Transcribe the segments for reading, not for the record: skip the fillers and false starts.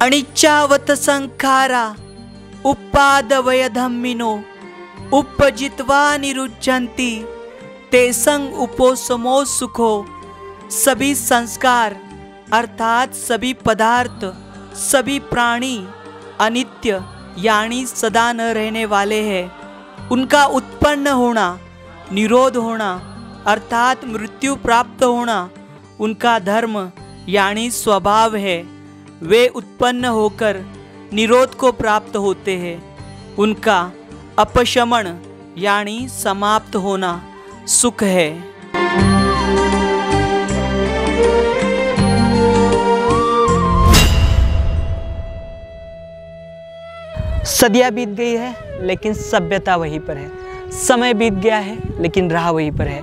अनिच्चावत संखारा उपादवय धम्मिनो उपजित्वा निरुज्जन्ति ते संग उपोसमो सुखो। सभी संस्कार अर्थात सभी पदार्थ, सभी प्राणी अनित्य यानी सदा न रहने वाले हैं। उनका उत्पन्न होना, निरोध होना अर्थात मृत्यु प्राप्त होना उनका धर्म यानी स्वभाव है। वे उत्पन्न होकर निरोध को प्राप्त होते हैं। उनका अपशमन यानी समाप्त होना सुख है। सदियाँ बीत गई है लेकिन सभ्यता वहीं पर है। समय बीत गया है लेकिन राह वहीं पर है।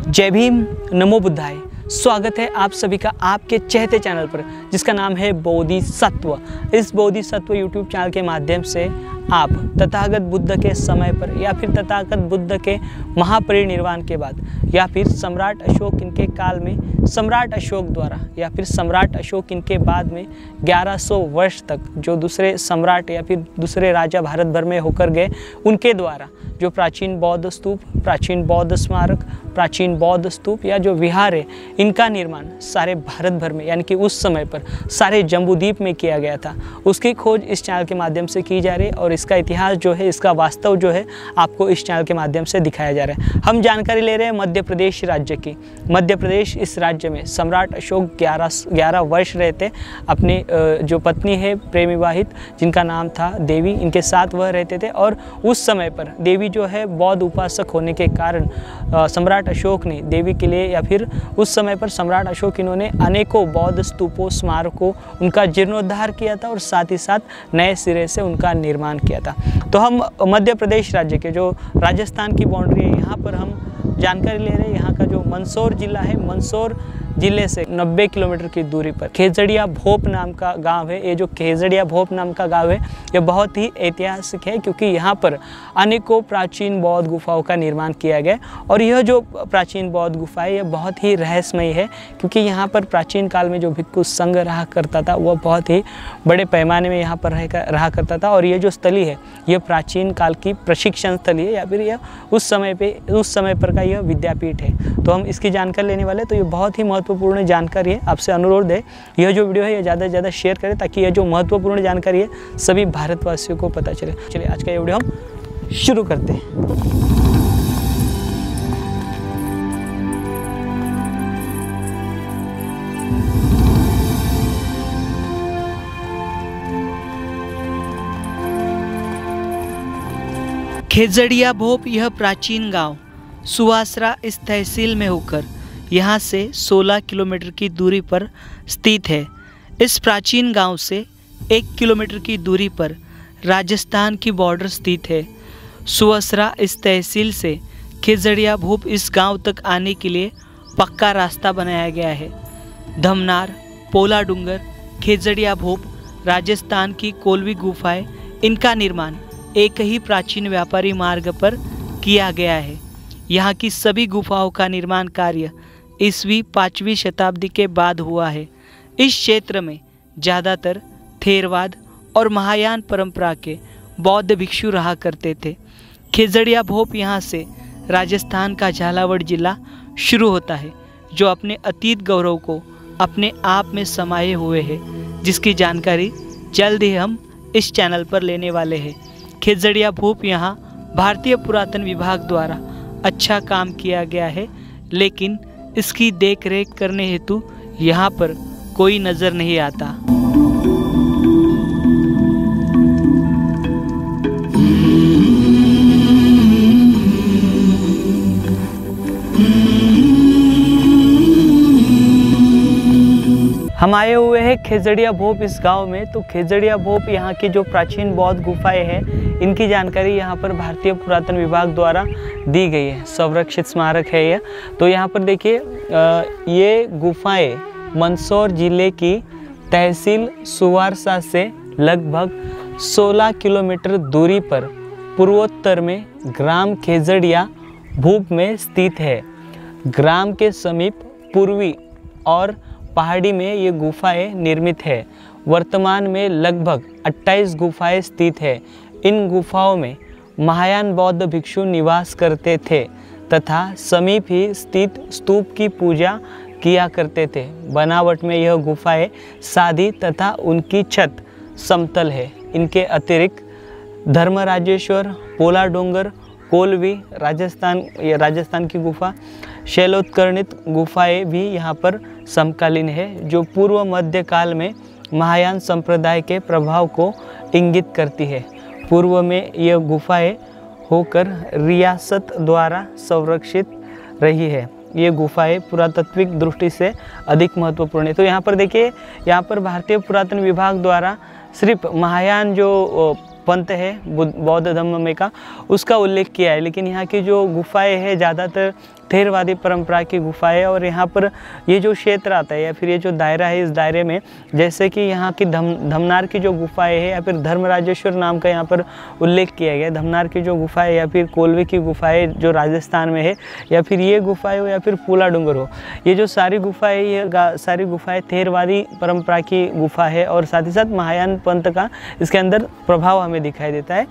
जय भीम, नमो बुद्धाय। स्वागत है आप सभी का आपके चहेते चैनल पर जिसका नाम है बोधिसत्व। इस बोधिसत्व यूट्यूब चैनल के माध्यम से आप तथागत बुद्ध के समय पर या फिर तथागत बुद्ध के महापरिनिर्वाण के बाद या फिर सम्राट अशोक इनके काल में सम्राट अशोक द्वारा या फिर सम्राट अशोक इनके बाद में 1100 वर्ष तक जो दूसरे सम्राट या फिर दूसरे राजा भारत भर में होकर गए उनके द्वारा जो प्राचीन बौद्ध स्तूप, प्राचीन बौद्ध स्मारक, प्राचीन बौद्ध स्तूप या जो विहार है इनका निर्माण सारे भारत भर में यानी कि उस समय पर सारे जम्बूद्वीप में किया गया था। उसकी खोज इस चैनल के माध्यम से की जा रही है और इसका इतिहास जो है, इसका वास्तव जो है आपको इस चैनल के माध्यम से दिखाया जा रहा है। हम जानकारी ले रहे हैं मध्य प्रदेश राज्य की। मध्य प्रदेश इस राज्य में सम्राट अशोक 11 वर्ष रहे थे। अपनी जो पत्नी है प्रेम विवाहित जिनका नाम था देवी, इनके साथ वह रहते थे और उस समय पर देवी जो है बौद्ध उपासक होने के कारण सम्राट अशोक ने देवी के लिए या फिर उस समय पर सम्राट अशोक इन्होंने अनेकों बौद्ध स्तूपों, स्मारकों उनका जीर्णोद्धार किया था और साथ ही साथ नए सिरे से उनका निर्माण किया था। तो हम मध्य प्रदेश राज्य के जो राजस्थान की बाउंड्री है यहाँ पर हम जानकारी ले रहे हैं। यहाँ का जो मंदसौर जिला है, मंदसौर जिले से 90 किलोमीटर की दूरी पर खेजड़िया भोप नाम का गांव है। ये जो खेजड़िया भोप नाम का गांव है ये बहुत ही ऐतिहासिक है क्योंकि यहाँ पर अनेकों प्राचीन बौद्ध गुफाओं का निर्माण किया गया और यह जो प्राचीन बौद्ध गुफा है यह बहुत ही रहस्यमयी है क्योंकि यहाँ पर प्राचीन काल में जो भिक्षु संघ रहा करता था वह बहुत ही बड़े पैमाने में यहाँ पर रहा करता था और ये जो स्थली है यह प्राचीन काल की प्रशिक्षण स्थली है या फिर यह उस समय पर का यह विद्यापीठ है। तो हम इसकी जानकारी लेने वाले, तो ये बहुत ही महत्वपूर्ण जानकारी है। आपसे अनुरोध है यह जो वीडियो है ये ज़्यादा से ज़्यादा शेयर करें ताकि यह जो महत्वपूर्ण जानकारी है सभी भारतवासियों को पता चले। चलिए आज का ये वीडियो हम शुरू करते हैं। खेजड़िया भोप यह प्राचीन गांव सुवासरा इस तहसील में होकर यहाँ से 16 किलोमीटर की दूरी पर स्थित है। इस प्राचीन गांव से 1 किलोमीटर की दूरी पर राजस्थान की बॉर्डर स्थित है। सुवासरा इस तहसील से खेजड़िया भोप इस गांव तक आने के लिए पक्का रास्ता बनाया गया है। धमनार, पोला डूंगर, खेजड़िया भोप राजस्थान की कोलवी गुफाएं, इनका निर्माण एक ही प्राचीन व्यापारी मार्ग पर किया गया है। यहाँ की सभी गुफाओं का निर्माण कार्य ईस्वी 5वीं शताब्दी के बाद हुआ है। इस क्षेत्र में ज़्यादातर थेरवाद और महायान परंपरा के बौद्ध भिक्षु रहा करते थे। खेजड़िया भोप यहाँ से राजस्थान का झालावाड़ जिला शुरू होता है जो अपने अतीत गौरव को अपने आप में समाये हुए है, जिसकी जानकारी जल्द ही हम इस चैनल पर लेने वाले हैं। खेजड़िया भोप यहाँ भारतीय पुरातन विभाग द्वारा अच्छा काम किया गया है लेकिन इसकी देखरेख करने हेतु यहाँ पर कोई नज़र नहीं आता। हम आए हुए हैं खेजड़िया भोप इस गांव में। तो खेजड़िया भोप यहाँ की जो प्राचीन बौद्ध गुफाएं हैं इनकी जानकारी यहाँ पर भारतीय पुरातन विभाग द्वारा दी गई है। संरक्षित स्मारक है यह। तो यहाँ पर देखिए ये गुफाएं मंदसौर जिले की तहसील सुवारसा से लगभग 16 किलोमीटर दूरी पर पूर्वोत्तर में ग्राम खेजड़िया भोप में स्थित है। ग्राम के समीप पूर्वी और पहाड़ी में ये गुफाएं निर्मित है। वर्तमान में लगभग 28 गुफाएं स्थित है। इन गुफाओं में महायान बौद्ध भिक्षु निवास करते थे तथा समीप ही स्थित स्तूप की पूजा किया करते थे। बनावट में यह गुफाएं सादी तथा उनकी छत समतल है। इनके अतिरिक्त धर्मराजेश्वर, पोला डोंगर, कोलवी, राजस्थान की गुफा, शैलोत्कर्णित गुफाएं भी यहाँ पर समकालीन है, जो पूर्व मध्य काल में महायान संप्रदाय के प्रभाव को इंगित करती है। पूर्व में यह गुफाएं होकर रियासत द्वारा संरक्षित रही है। ये गुफाएं पुरातात्विक दृष्टि से अधिक महत्वपूर्ण है। तो यहाँ पर देखिए, यहाँ पर भारतीय पुरातन विभाग द्वारा सिर्फ महायान जो पंथ है बौद्ध धर्म में का, उसका उल्लेख किया है, लेकिन यहाँ की जो गुफाएं हैं ज़्यादातर थेरवादी परंपरा की गुफाएं। और यहाँ पर ये जो क्षेत्र आता है या फिर ये जो दायरा है, इस दायरे में जैसे कि यहाँ की धमनार की जो गुफाएं है या फिर धर्मराजेश्वर नाम का यहाँ पर उल्लेख किया गया, धमनार की जो गुफाएं या फिर कोलवी की गुफाएं जो राजस्थान में है, या फिर ये गुफाएं हो या फिर पूला डूंगर हो, ये जो सारी गुफाएं, ये सारी गुफाएं थेरवादी परंपरा की गुफा है और साथ ही साथ महायान पंथ का इसके अंदर प्रभाव हमें दिखाई देता है।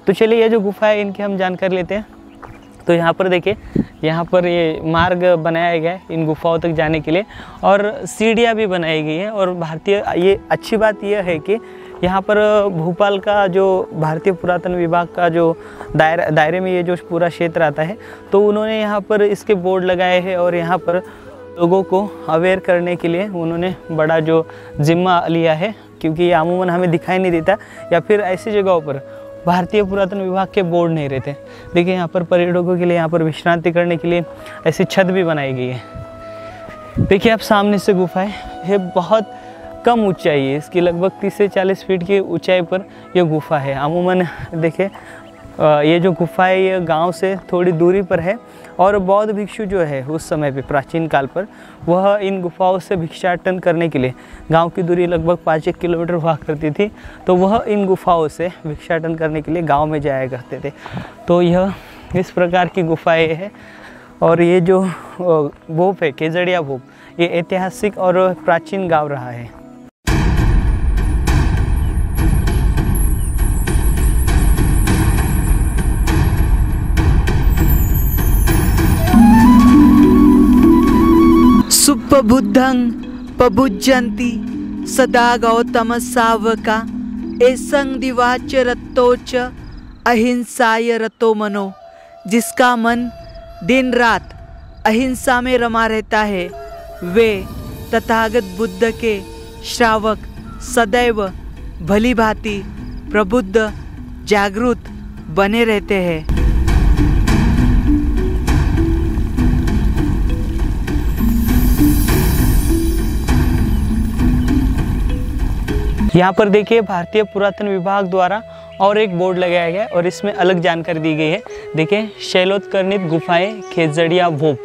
तो चलिए ये जो गुफा है इनकी हम जानकारी लेते हैं। तो यहाँ पर देखिए, यहाँ पर ये मार्ग बनाया गया है इन गुफाओं तक जाने के लिए और सीढ़ियाँ भी बनाई गई है। और भारतीय, ये अच्छी बात यह है कि यहाँ पर भोपाल का जो भारतीय पुरातन विभाग का जो दायरे में ये जो पूरा क्षेत्र आता है, तो उन्होंने यहाँ पर इसके बोर्ड लगाए हैं और यहाँ पर लोगों को अवेयर करने के लिए उन्होंने बड़ा जो जिम्मा लिया है, क्योंकि ये अमूमन हमें दिखाई नहीं देता या फिर ऐसी जगहों पर भारतीय पुरातन विभाग के बोर्ड नहीं रहते। देखिए यहाँ पर पर्यटकों के लिए, यहाँ पर विश्रांति करने के लिए ऐसी छत भी बनाई गई है। देखिए आप सामने से गुफा है, ये बहुत कम ऊंचाई है, इसकी लगभग 30 से 40 फीट की ऊंचाई पर यह गुफा है। अमूमन देखिए ये जो गुफा है ये गांव से थोड़ी दूरी पर है और बौद्ध भिक्षु जो है उस समय पे प्राचीन काल पर वह इन गुफाओं से भिक्षाटन करने के लिए, गांव की दूरी लगभग 5-1 किलोमीटर हुआ करती थी, तो वह इन गुफाओं से भिक्षाटन करने के लिए गांव में जाया करते थे। तो यह इस प्रकार की गुफाएं है। और ये जो भोप है, केजड़िया भोप, ये ऐतिहासिक और प्राचीन गाँव रहा है। सुपबुद्धं पबुज्यन्ति सदा गौतम सावका एसंग दिवाच रत्तोच अहिंसाय रतो मनो। जिसका मन दिन रात अहिंसा में रमा रहता है, वे तथागत बुद्ध के श्रावक सदैव भली भांति प्रबुद्ध जागृत बने रहते हैं। यहाँ पर देखिए भारतीय पुरातन विभाग द्वारा और एक बोर्ड लगाया गया है और इसमें अलग जानकारी दी गई है। देखिए, शैलोत्कर्णित गुफाएं खेजड़िया भोप,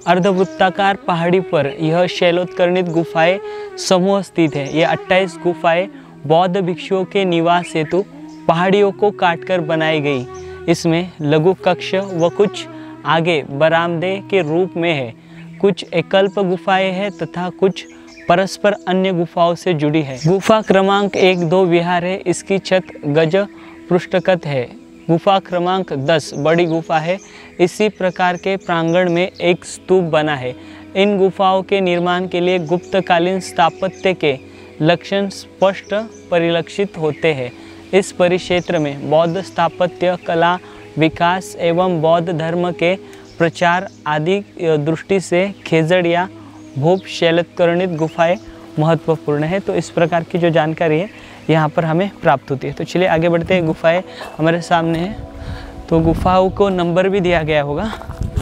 अर्धवृत्ताकार पहाड़ी पर यह शैलोत्कर्णित गुफाएं समूह स्थित है। ये 28 गुफाएं बौद्ध भिक्षुओं के निवास हेतु पहाड़ियों को काटकर बनाई गई। इसमें लघु कक्ष व कुछ आगे बरामदे के रूप में है। कुछ एकल्प गुफाएं हैं तथा कुछ परस्पर अन्य गुफाओं से जुड़ी है। गुफा क्रमांक 1-2 विहार है, इसकी छत गज पृष्ठकत है। गुफा क्रमांक 10 बड़ी गुफा है। इसी प्रकार के प्रांगण में एक स्तूप बना है। इन गुफाओं के निर्माण के लिए गुप्तकालीन स्थापत्य के लक्षण स्पष्ट परिलक्षित होते हैं। इस परिक्षेत्र में बौद्ध स्थापत्य कला विकास एवं बौद्ध धर्म के प्रचार आदि दृष्टि से खेजड़िया भोप शैलोत्कर्णित गुफाएं महत्वपूर्ण है। तो इस प्रकार की जो जानकारी है यहाँ पर हमें प्राप्त होती है। तो चलिए आगे बढ़ते हैं। गुफाएं हमारे सामने है, तो गुफाओं को नंबर भी दिया गया होगा,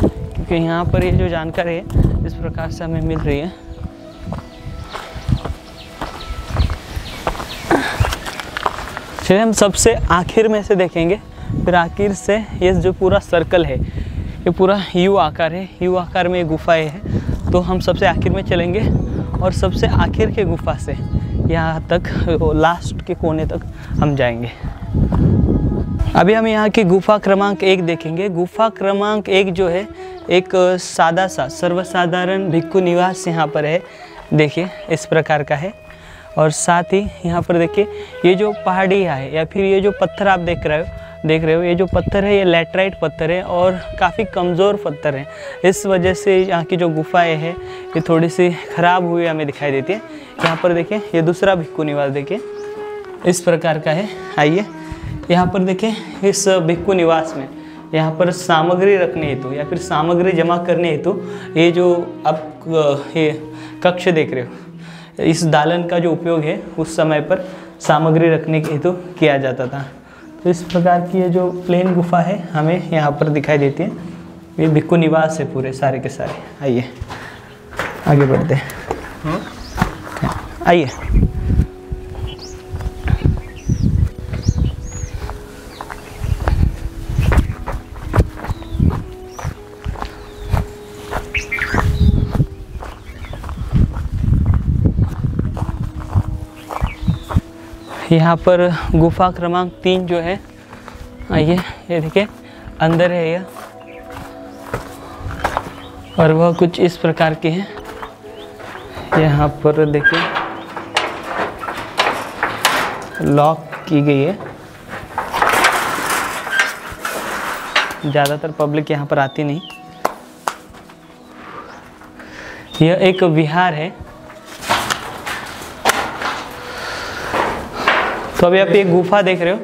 क्योंकि यहाँ पर ये जो जानकारी है इस प्रकार से हमें मिल रही है। चलिए हम सबसे आखिर में से देखेंगे, फिर आखिर से ये जो पूरा सर्कल है ये पूरा यू आकार है, यू आकार में ये गुफाएं है। तो हम सबसे आखिर में चलेंगे और सबसे आखिर के गुफा से यहाँ तक लास्ट के कोने तक हम जाएंगे। अभी हम यहाँ की गुफा क्रमांक 1 देखेंगे। गुफा क्रमांक 1 जो है एक सादा सा सर्वसाधारण भिक्खु निवास यहाँ पर है। देखिए इस प्रकार का है और साथ ही यहाँ पर देखिए ये जो पहाड़िया है या फिर ये जो पत्थर आप देख रहे हो, ये जो पत्थर है ये लैटराइट पत्थर है और काफ़ी कमज़ोर पत्थर है। इस वजह से यहाँ की जो गुफाएं हैं ये थोड़ी सी ख़राब हुई हमें दिखाई देती है। यहाँ पर देखिए ये दूसरा भिक्खु निवास देखिए इस प्रकार का है। आइए यहाँ पर देखिए इस भिक्खु निवास में यहाँ पर सामग्री रखने हेतु या फिर सामग्री जमा करने हेतु ये जो आप ये कक्ष देख रहे हो, इस दालन का जो उपयोग है उस समय पर सामग्री रखने के हेतु किया जाता था। तो इस प्रकार की ये जो प्लेन गुफा है हमें यहाँ पर दिखाई देती है। ये भिक्खु निवास है पूरे सारे के सारे। आइए आगे बढ़ते हैं। आइए यहाँ पर गुफा क्रमांक 3 जो है, आइए ये देखिए अंदर है यह, और वह कुछ इस प्रकार की है। यहाँ पर देखिए लॉक की गई है, ज़्यादातर पब्लिक यहाँ पर आती नहीं। यह एक विहार है। तो अभी आप ये गुफा देख रहे हो,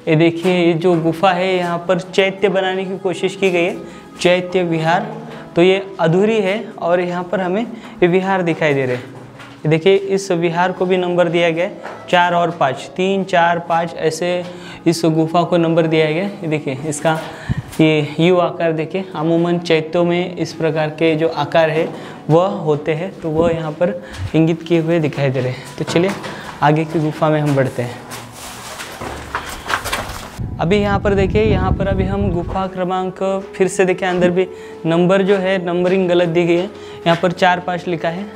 ये देखिए ये जो गुफा है यहाँ पर चैत्य बनाने की कोशिश की गई है, चैत्य विहार। तो ये अधूरी है और यहाँ पर हमें ये विहार दिखाई दे रहे हैं। ये देखिए इस विहार को भी नंबर दिया गया है 4 और 5, 3, 4, 5 ऐसे इस गुफा को नंबर दिया गया है। ये देखिए इसका ये यू आकार देखिए, अमूमन चैत्यों में इस प्रकार के जो आकार है वह होते हैं, तो वह यहाँ पर इंगित किए हुए दिखाई दे रहे हैं। तो चलिए आगे की गुफा में हम बढ़ते हैं। अभी यहाँ पर देखिए, यहाँ पर अभी हम गुफा क्रमांक फिर से देखें, अंदर भी नंबर जो है नंबरिंग गलत दी गई है। यहाँ पर 4-5 लिखा है।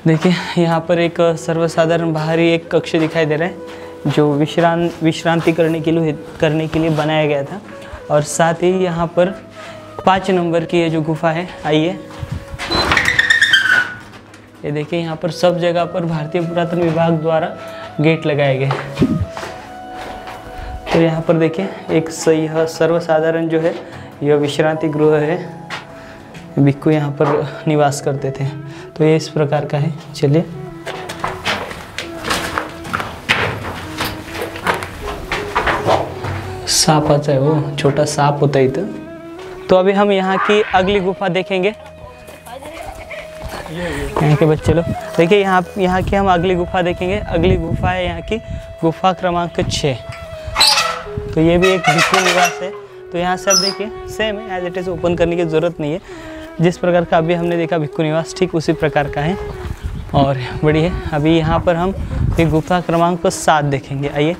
देखिए यहाँ पर एक सर्वसाधारण बाहरी एक कक्ष दिखाई दे रहा है जो विश्रांति करने के लिए बनाया गया था। और साथ ही यहाँ पर 5 नंबर की ये जो गुफा है, आइए ये देखिए यहाँ पर सब जगह पर भारतीय पुरातन विभाग द्वारा गेट लगाए गए। तो यहाँ पर देखिए एक यह सर्वसाधारण जो है यह विश्रांति गृह है, भिक्खु यहाँ पर निवास करते थे। तो ये इस प्रकार का है। चलिए सांप आता है, वो छोटा सांप होता है इधर। तो अभी हम यहाँ की अगली गुफा देखेंगे। यहाँ के बच्चे लोग देखिए यहाँ की हम अगली गुफा देखेंगे। अगली गुफा है यहाँ की गुफा क्रमांक 6। तो ये भी एक भिक्खु निवास है। तो यहाँ से आप देखिए सेम है, एज इट इज़, ओपन करने की ज़रूरत नहीं है। जिस प्रकार का अभी हमने देखा भिक्खु निवास, ठीक उसी प्रकार का है और बड़ी है। अभी यहाँ पर हम एक गुफा क्रमांक 7 देखेंगे। आइए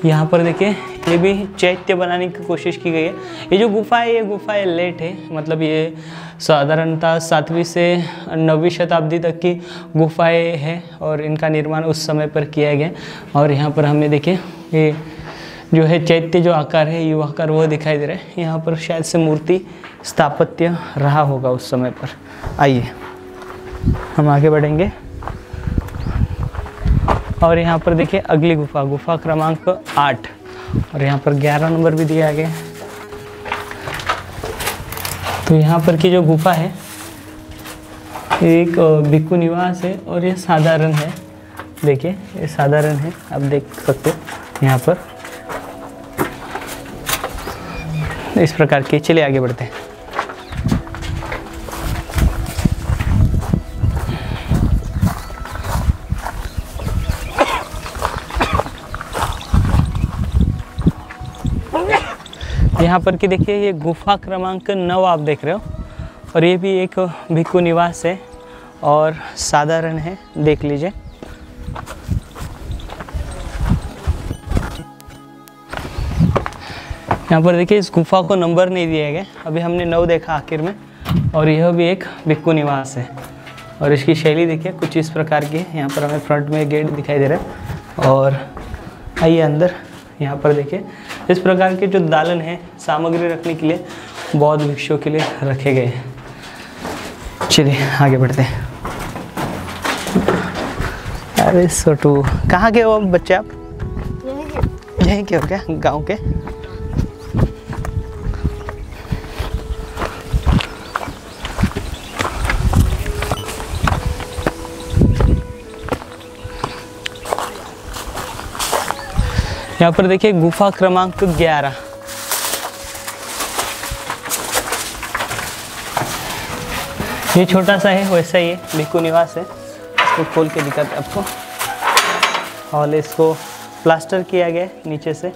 यहाँ पर देखिए ये भी चैत्य बनाने की कोशिश की गई है। ये जो गुफा है ये गुफा लेट है, मतलब ये साधारणतः 7वीं से 9वीं शताब्दी तक की गुफाएं हैं और इनका निर्माण उस समय पर किया गया। और यहाँ पर हमें देखिए ये जो है चैत्य जो आकार है, युवा आकार, वह दिखाई दे रहा है। यहाँ पर शायद से मूर्ति स्थापत्य रहा होगा उस समय पर। आइए हम आगे बढ़ेंगे और यहाँ पर देखिए अगली गुफा, गुफा क्रमांक 8, और यहाँ पर 11 नंबर भी दिया गया। तो यहाँ पर की जो गुफा है एक भिक्खु निवास है और ये साधारण है। देखिए ये साधारण है, आप देख सकते हो यहाँ पर इस प्रकार के। चलिए आगे बढ़ते हैं। यहाँ पर कि देखिए ये गुफा क्रमांक 9 आप देख रहे हो, और ये भी एक भिक्खु निवास है और साधारण है, देख लीजिए। यहाँ पर देखिए इस गुफा को नंबर नहीं दिया गया, अभी हमने 9 देखा आखिर में, और यह भी एक भिक्खु निवास है। और इसकी शैली देखिए कुछ इस प्रकार की है। यहाँ पर हमें फ्रंट में गेट दिखाई दे रहा है और आइए अंदर। यहाँ पर देखिए इस प्रकार के जो दालन है सामग्री रखने के लिए बौद्ध भिक्षुओं के लिए रखे गए हैं। चलिए आगे बढ़ते हैं। अरे छोटू, कहाँ के हो बच्चे आप? यहीं के हो क्या, गांव के? यहाँ पर देखिए गुफा क्रमांक 11। ये छोटा सा है, वैसा ही है, भिक्खु निवास है। इसको खोल के दिखाते आपको। हॉल, इसको प्लास्टर किया गया है नीचे से,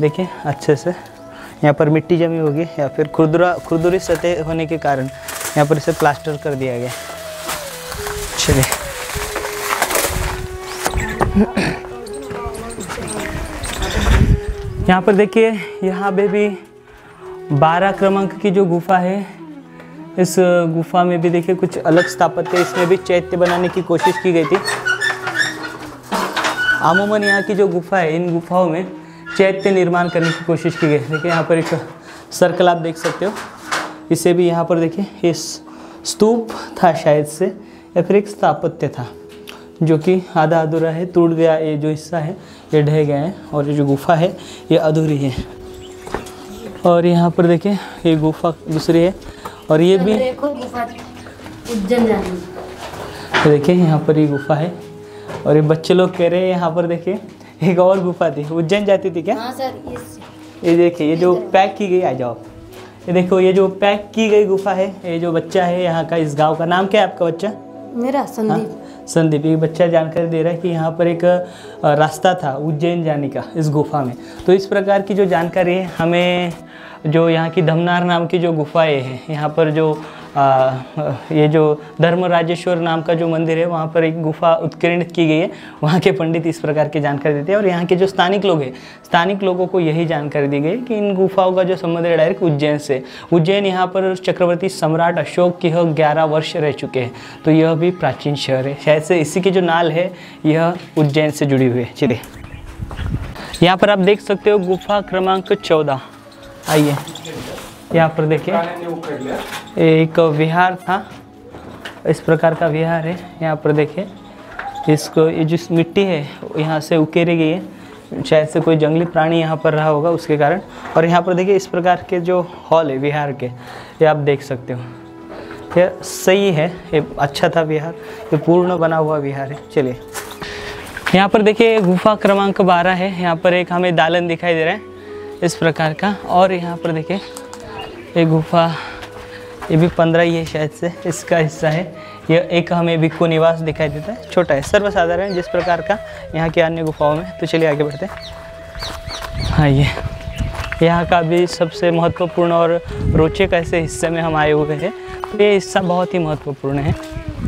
देखिए अच्छे से। यहाँ पर मिट्टी जमी होगी या फिर खुरदुरी सतह होने के कारण यहाँ पर इसे प्लास्टर कर दिया गया। चलिए यहाँ पर देखिए, यहाँ पे भी 12 क्रमांक की जो गुफा है, इस गुफा में भी देखिए कुछ अलग स्थापत्य, इसमें भी चैत्य बनाने की कोशिश की गई थी। अमूमन यहाँ की जो गुफा है, इन गुफाओं में चैत्य निर्माण करने की कोशिश की गई। देखिए यहाँ पर एक सर्कल आप देख सकते हो, इसे भी यहाँ पर देखिए इस स्तूप था शायद से, या फिर एक स्थापत्य था जो कि आधा अधूरा है, टूट गया। ये जो हिस्सा है ये ढह गया है और ये जो गुफा है ये अधूरी है। और यहाँ पर देखिए ये गुफा दूसरी है और ये भी उज्जैन जानी। देखिए यहाँ पर ये गुफा है और ये बच्चे लोग कह रहे हैं यहाँ पर देखिए एक और गुफा थी, उज्जैन जाती थी क्या? हाँ सर, ये देखिए, ये जो पैक की गई, आ जाओ आप। ये देखो, ये जो पैक की गई गुफा है, ये जो बच्चा है यहाँ का, इस गांव का नाम क्या है आपका बच्चा? मेरा संदीप। हाँ? संदीप। ये बच्चा जानकारी दे रहा है कि यहाँ पर एक रास्ता था उज्जैन जाने का इस गुफा में। तो इस प्रकार की जो जानकारी है हमें, जो यहाँ की धमनार नाम की जो गुफाएं हैं, यहाँ पर जो ये जो धर्मराजेश्वर नाम का जो मंदिर है, वहाँ पर एक गुफा उत्कीर्णित की गई है। वहाँ के पंडित इस प्रकार की जानकारी देते हैं और यहाँ के जो स्थानिक लोग हैं, स्थानिक लोगों को यही जानकारी दी गई कि इन गुफाओं का जो संबंध है डायरेक्ट उज्जैन से। उज्जैन यहाँ पर चक्रवर्ती सम्राट अशोक की 11 वर्ष रह चुके हैं, तो यह भी प्राचीन शहर है। शायद से इसी की जो नाल है यह उज्जैन से जुड़ी हुई है। चलिए यहाँ पर आप देख सकते हो गुफा क्रमांक 14। आइए यहाँ पर देखिए, एक विहार था, इस प्रकार का विहार है। यहाँ पर देखिए, इसको ये जिस मिट्टी है यहाँ से उकेरी गई है, शायद से कोई जंगली प्राणी यहाँ पर रहा होगा उसके कारण। और यहाँ पर देखिए इस प्रकार के जो हॉल है विहार के, ये आप देख सकते हो। ये सही है, ये अच्छा था विहार, ये पूर्ण बना हुआ विहार है। चलिए यहाँ पर देखिए गुफा क्रमांक 12 है। यहाँ पर एक हमें दालन दिखाई दे रहा है इस प्रकार का। और यहाँ पर देखिए ये गुफा, ये भी 15 ही है शायद से, इसका हिस्सा है। यह एक हमें भिक्खु निवास दिखाई देता है, छोटा है, सर्वसाधारण जिस प्रकार का यहाँ की अन्य गुफाओं में। तो चलिए आगे बढ़ते हैं। हाँ, ये यहाँ का भी सबसे महत्वपूर्ण और रोचक ऐसे हिस्से में हम आए हुए हैं। तो ये हिस्सा बहुत ही महत्वपूर्ण है।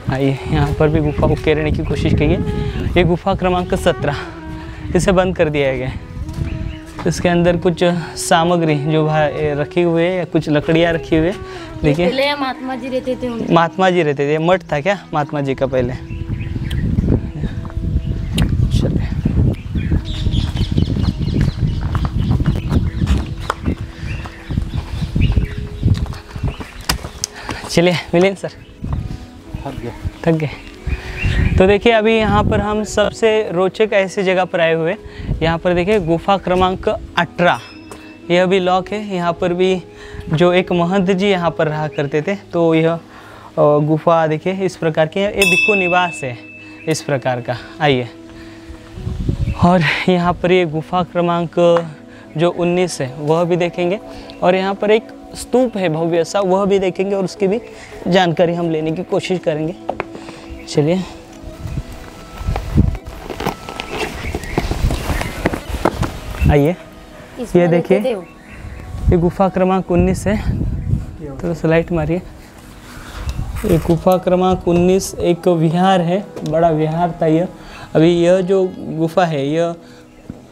आइए यहाँ पर भी गुफा उकेरने की कोशिश की है। ये गुफा क्रमांक 17, इसे बंद कर दिया गया है। इसके अंदर कुछ सामग्री जो रखी हुई है या कुछ लकड़ियाँ रखी हुई है। देखिए पहले महात्मा जी रहते थे। महात्मा जी रहते थे, मठ था क्या महात्मा जी का पहले? चलिए चलिए मिलिन सर, थक गए। तो देखिए अभी यहाँ पर हम सबसे रोचक ऐसी जगह पर आए हुए। यहाँ पर देखिए गुफा क्रमांक 18, यह भी लॉक है। यहाँ पर भी जो एक महंत जी यहाँ पर रहा करते थे, तो यह गुफा देखिए इस प्रकार की है। ये भिक्खु निवास है इस प्रकार का। आइए, और यहाँ पर ये गुफा क्रमांक जो 19 है वह भी देखेंगे। और यहाँ पर एक स्तूप है भव्य सा, वह भी देखेंगे और उसकी भी जानकारी हम लेने की कोशिश करेंगे। चलिए आइए, ये देखिए ये गुफा क्रमांक 19 है। तो स्लाइड मारिए। ये गुफा क्रमांक 19 एक विहार है, बड़ा विहार था यह। अभी यह जो गुफा है, यह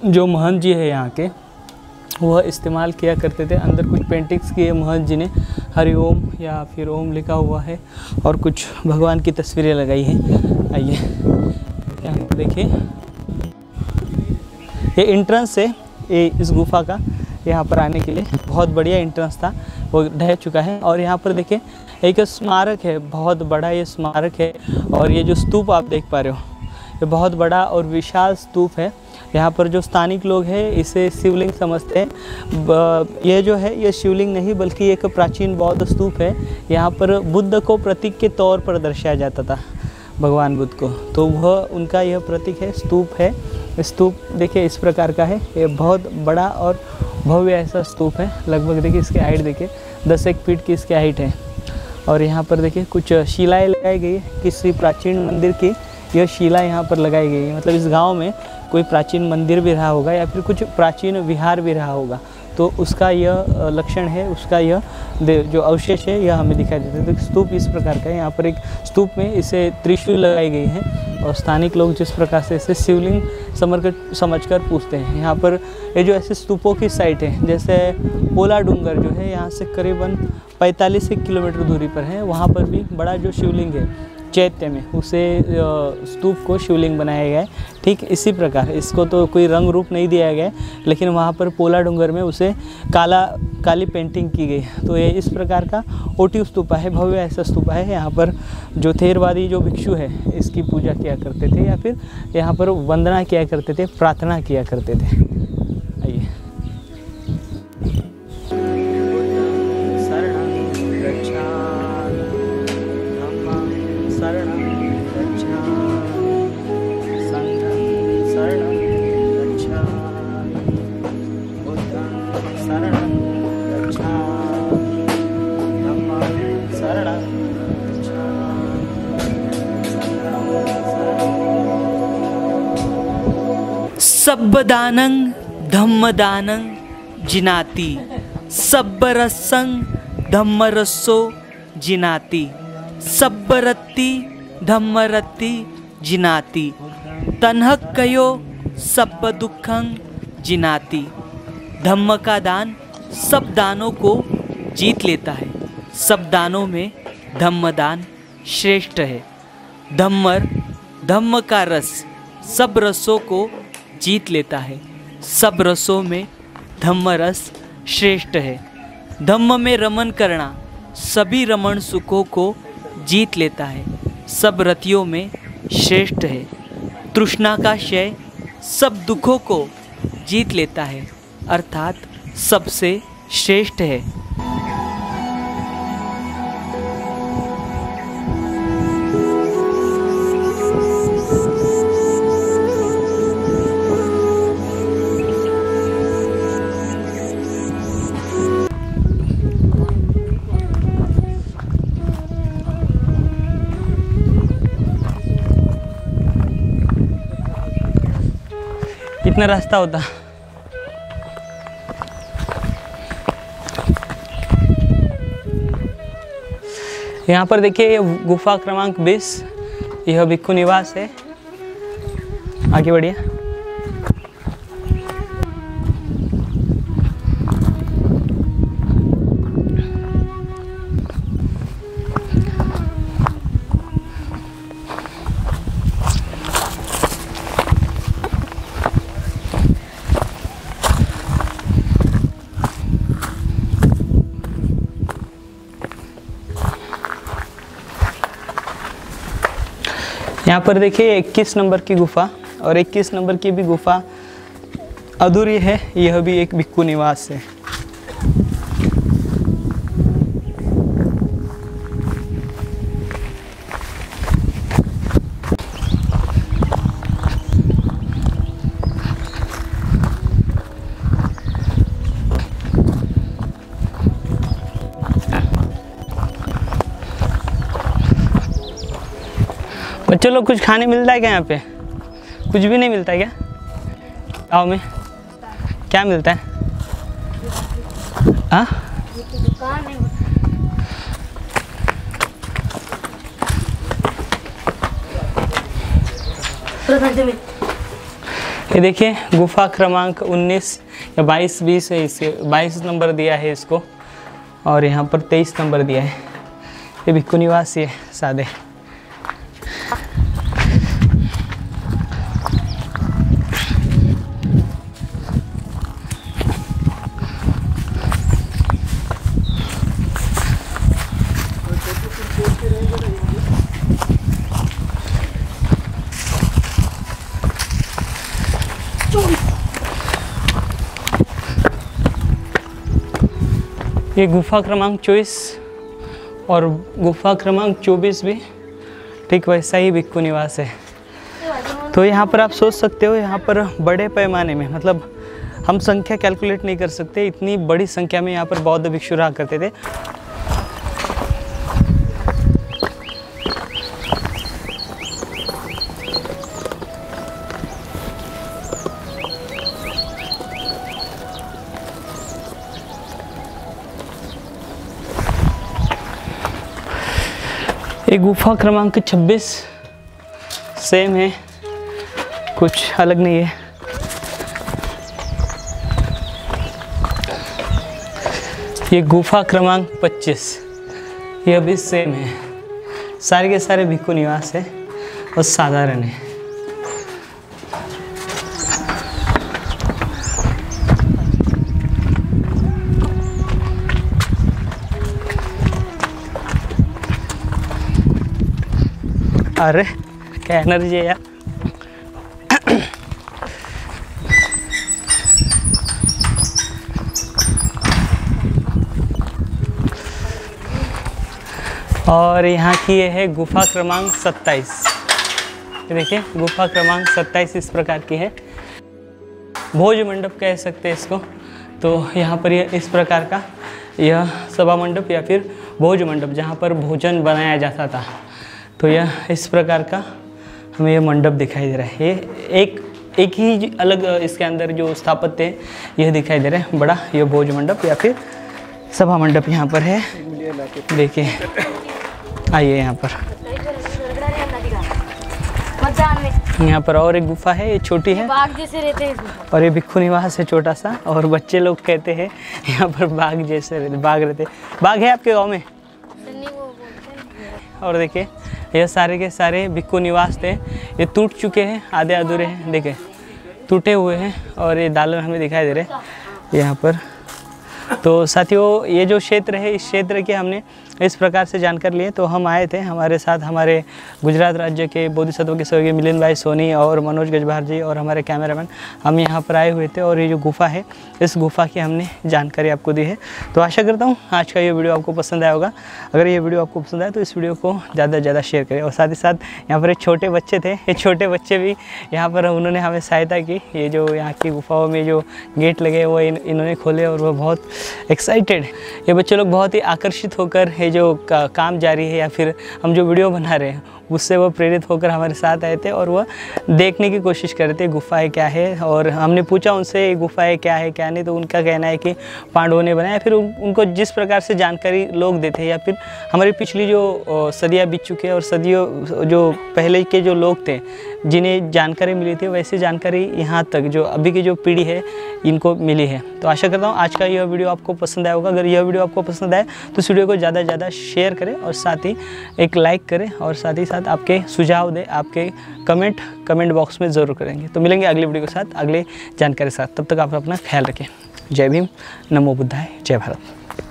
जो महंत जी है यहाँ के, वह इस्तेमाल किया करते थे। अंदर कुछ पेंटिंग्स किए महंत जी ने, हरिओम या फिर ओम लिखा हुआ है और कुछ भगवान की तस्वीरें लगाई हैं। आइए यहाँ पर देखिए, ये एंट्रेंस है ये इस गुफा का। यहाँ पर आने के लिए बहुत बढ़िया एंट्रेंस था, वो ढह चुका है। और यहाँ पर देखिए एक स्मारक है, बहुत बड़ा ये स्मारक है। और ये जो स्तूप आप देख पा रहे हो, ये बहुत बड़ा और विशाल स्तूप है। यहाँ पर जो स्थानिक लोग हैं इसे शिवलिंग समझते हैं। ये जो है ये शिवलिंग नहीं बल्कि एक प्राचीन बौद्ध स्तूप है। यहाँ पर बुद्ध को प्रतीक के तौर पर दर्शाया जाता था, भगवान बुद्ध को, तो वह उनका यह प्रतीक है, स्तूप है। स्तूप देखिए इस प्रकार का है, ये बहुत बड़ा और भव्य ऐसा स्तूप है। लगभग देखिए इसकी हाइट देखिए 10 फीट की इसकी हाइट है। और यहाँ पर देखिए कुछ शिलाएँ लगाई गई है, किसी प्राचीन मंदिर की यह शिला यहाँ पर लगाई गई है। मतलब इस गांव में कोई प्राचीन मंदिर भी रहा होगा या फिर कुछ प्राचीन विहार भी रहा होगा, तो उसका यह लक्षण है, उसका यह जो अवशेष है यह हमें दिखाई देता है। तो स्तूप इस प्रकार का है। यहाँ पर एक स्तूप में इसे त्रिशूल लगाई गई है और स्थानिक लोग जिस प्रकार से इसे शिवलिंग समझकर पूछते हैं। यहाँ पर ये जो ऐसे स्तूपों की साइट है, जैसे पोला डूंगर जो है यहाँ से करीबन 45 किलोमीटर दूरी पर है, वहाँ पर भी बड़ा जो शिवलिंग है चैत्य में, उसे स्तूप को शिवलिंग बनाया गया है। ठीक इसी प्रकार इसको तो कोई रंग रूप नहीं दिया गया है, लेकिन वहाँ पर पोला डूंगर में उसे काली पेंटिंग की गई है। तो ये इस प्रकार का ओटिव स्तूपा है, भव्य ऐसा स्तूपा है। यहाँ पर जो थेरवादी जो भिक्षु है इसकी पूजा किया करते थे या फिर यहाँ पर वंदना किया करते थे, प्रार्थना किया करते थे। आइए सब्बदानं धम्मदानं जिनाति, सब्बरसं धम्मरसो जिनाति, सब्बरत्ति धम्मरत्ति जिनाति, तन्हक्कयो सब्ब दुखं जिनाति। धम्म का दान सब दानों को जीत लेता है। सब दानों में धम्मदान श्रेष्ठ है। धम्म का रस सब रसों को जीत लेता है। सब रसों में धम्म रस श्रेष्ठ है। धम्म में रमन करना सभी रमण सुखों को जीत लेता है। सब रतियों में श्रेष्ठ है। तृष्णा का क्षय सब दुखों को जीत लेता है, अर्थात सबसे श्रेष्ठ है। कितना रास्ता होता। यहाँ पर देखिए ये गुफा क्रमांक 20, यह भिक्खु निवास है। आगे बढ़िए। यहाँ पर देखिए 21 नंबर की गुफा और 21 नंबर की भी गुफा अधूरी है। यह भी एक भिक्खु निवास है। बच्चों लोग कुछ खाने मिलता है क्या यहाँ पे? कुछ भी नहीं मिलता है क्या गाँव में? क्या मिलता है? हाँ ये देखिए गुफा क्रमांक 19 या 22-20 है। इसे 22 नंबर दिया है इसको और यहाँ पर 23 नंबर दिया है। ये भिक्खु निवास है सादे। ये गुफा क्रमांक 24 और गुफा क्रमांक 24 भी ठीक वैसा ही भिक्खु निवास है। तो यहाँ पर आप सोच सकते हो, यहाँ पर बड़े पैमाने में, मतलब हम संख्या कैलकुलेट नहीं कर सकते, इतनी बड़ी संख्या में यहाँ पर बौद्ध भिक्षु रहा करते थे। ये गुफा क्रमांक 26 सेम है, कुछ अलग नहीं है। ये गुफा क्रमांक 25 ये भी सेम है, सारे के सारे भिक्खु निवास है और साधारण है। अरे क्या एनर्जी है यार। और यहाँ की ये है गुफा क्रमांक 27। देखिए गुफा क्रमांक 27 इस प्रकार की है, भोज मंडप कह सकते हैं इसको। तो यहाँ पर ये इस प्रकार का यह सभा मंडप या फिर भोज मंडप जहाँ पर भोजन बनाया जाता था, तो यह इस प्रकार का हमें यह मंडप दिखाई दे रहा है। ये एक ही अलग इसके अंदर जो स्थापत्य है यह दिखाई दे रहा है, बड़ा यह भोज मंडप या फिर सभा मंडप यहाँ पर है। देखिए आइए यहाँ पर, यहाँ पर और एक गुफा है, ये छोटी है बाघ जैसे रहते हैं इसमें। और ये भिक्खु निवास है छोटा सा, और बच्चे लोग कहते हैं यहाँ पर बाघ जैसे रहते, बाघ रहते। बाघ है आपके गाँव में? और देखिए ये सारे के सारे भिक्खु निवास थे, ये टूट चुके हैं, आधे अधूरे हैं, देखिए टूटे हुए हैं। और ये दालन हमें दिखाई दे रहे हैं यहाँ पर। तो साथियों ये जो क्षेत्र है, इस क्षेत्र की हमने इस प्रकार से जानकारी लिए। तो हम आए थे, हमारे साथ हमारे गुजरात राज्य के बोधिसत्व के स्वर्गीय मिलिंद भाई सोनी और मनोज गजभार जी और हमारे कैमरामैन, हम यहाँ पर आए हुए थे। और ये जो गुफा है, इस गुफा की हमने जानकारी आपको दी है। तो आशा करता हूँ आज का ये वीडियो आपको पसंद आया होगा। अगर ये वीडियो आपको पसंद आए तो इस वीडियो को ज़्यादा से ज़्यादा शेयर करें। और साथ ही साथ यहाँ पर एक छोटे बच्चे थे, ये छोटे बच्चे भी यहाँ पर उन्होंने हमें सहायता की। ये जो यहाँ की गुफाओं में जो गेट लगे वो इन्होंने खोले और वो बहुत एक्साइटेड, ये बच्चे लोग बहुत ही आकर्षित होकर ये जो काम जारी है या फिर हम जो वीडियो बना रहे हैं उससे वो प्रेरित होकर हमारे साथ आए थे और वह देखने की कोशिश कर रहे थे गुफाएं क्या है। और हमने पूछा उनसे गुफाएं क्या है क्या नहीं, तो उनका कहना है कि पांडवों ने बनाया। फिर उनको जिस प्रकार से जानकारी लोग देते हैं या फिर हमारी पिछली जो सदियाँ बीत चुकी है और सदियों जो पहले के जो लोग थे जिन्हें जानकारी मिली थी, वैसी जानकारी यहाँ तक जो अभी की जो पीढ़ी है इनको मिली है। तो आशा करता हूँ आज का यह वीडियो आपको पसंद आया होगा। अगर यह वीडियो आपको पसंद आए तो इस वीडियो को ज़्यादा से ज़्यादा शेयर करें और साथ ही एक लाइक करें और साथ ही साथ आपके सुझाव दें, आपके कमेंट बॉक्स में ज़रूर करेंगे। तो मिलेंगे अगली वीडियो के साथ, अगले जानकारी के साथ। तब तक आप अपना ख्याल रखें। जय भीम, नमो बुद्धाय, जय भारत।